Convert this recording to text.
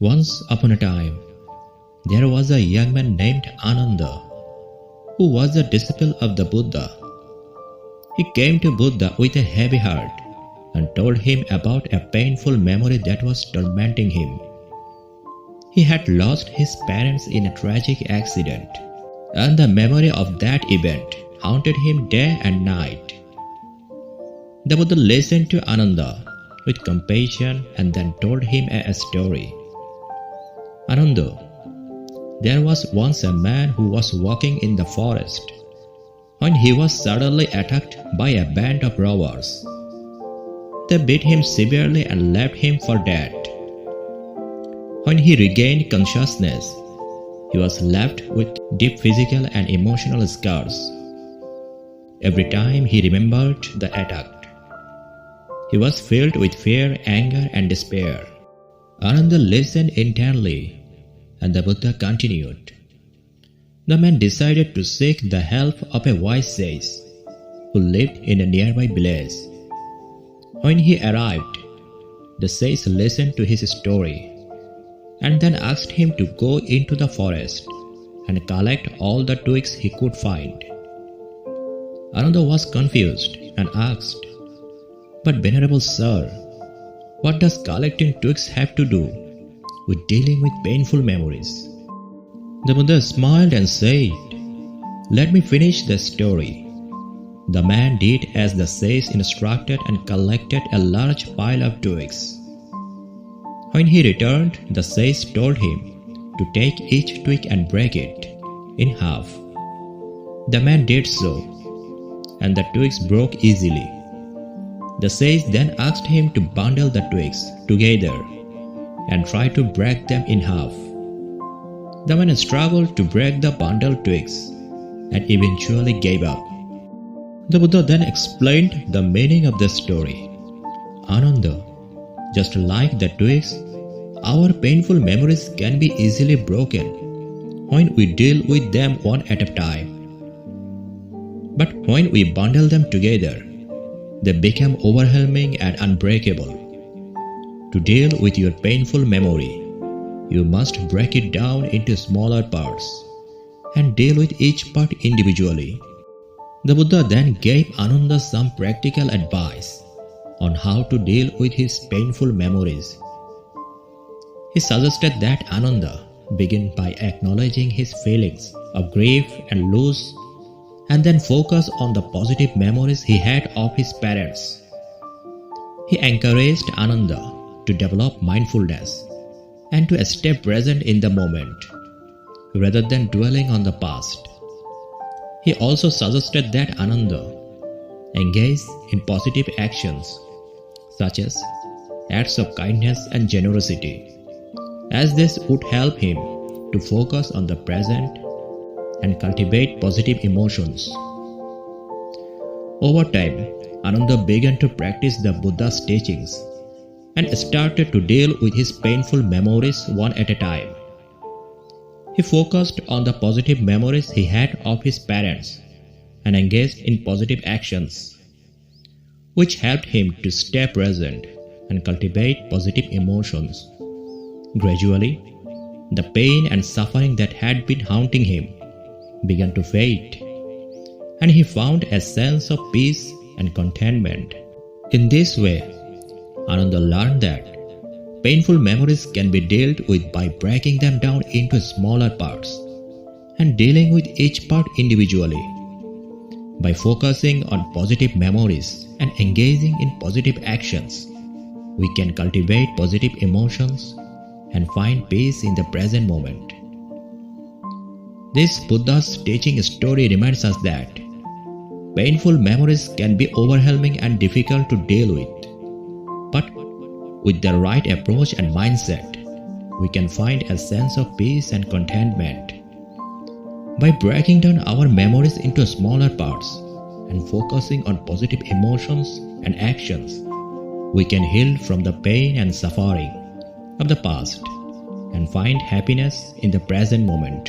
Once upon a time, there was a young man named Ananda who was a disciple of the Buddha. He came to Buddha with a heavy heart and told him about a painful memory that was tormenting him. He had lost his parents in a tragic accident, and the memory of that event haunted him day and night. The Buddha listened to Ananda with compassion and then told him a story. Ananda, there was once a man who was walking in the forest when he was suddenly attacked by a band of robbers. They beat him severely and left him for dead. When he regained consciousness, he was left with deep physical and emotional scars. Every time he remembered the attack, he was filled with fear, anger, and despair. Ananda listened intently, and the Buddha continued. The man decided to seek the help of a wise sage who lived in a nearby village. When he arrived, the sage listened to his story and then asked him to go into the forest and collect all the twigs he could find. Ananda was confused and asked, "But Venerable Sir, what does collecting twigs have to do with dealing with painful memories?" The Buddha smiled and said, "Let me finish the story." The man did as the sage instructed and collected a large pile of twigs. When he returned, the sage told him to take each twig and break it in half. The man did so, and the twigs broke easily. The sage then asked him to bundle the twigs together and try to break them in half. The man struggled to break the bundled twigs and eventually gave up. The Buddha then explained the meaning of the story. Ananda, just like the twigs, our painful memories can be easily broken when we deal with them one at a time. But when we bundle them together, they become overwhelming and unbreakable. To deal with your painful memory, you must break it down into smaller parts and deal with each part individually. The Buddha then gave Ananda some practical advice on how to deal with his painful memories. He suggested that Ananda begin by acknowledging his feelings of grief and loss and then focus on the positive memories he had of his parents. He encouraged Ananda to develop mindfulness and to stay present in the moment rather than dwelling on the past. He also suggested that Ananda engage in positive actions such as acts of kindness and generosity, as this would help him to focus on the present and cultivate positive emotions. Over time, Ananda began to practice the Buddha's teachings and started to deal with his painful memories one at a time. He focused on the positive memories he had of his parents and engaged in positive actions, which helped him to stay present and cultivate positive emotions. Gradually, the pain and suffering that had been haunting him began to fade, and he found a sense of peace and contentment. In this way, Ananda learned that painful memories can be dealt with by breaking them down into smaller parts and dealing with each part individually. By focusing on positive memories and engaging in positive actions, we can cultivate positive emotions and find peace in the present moment. This Buddha's teaching story reminds us that painful memories can be overwhelming and difficult to deal with. But with the right approach and mindset, we can find a sense of peace and contentment. By breaking down our memories into smaller parts and focusing on positive emotions and actions, we can heal from the pain and suffering of the past and find happiness in the present moment.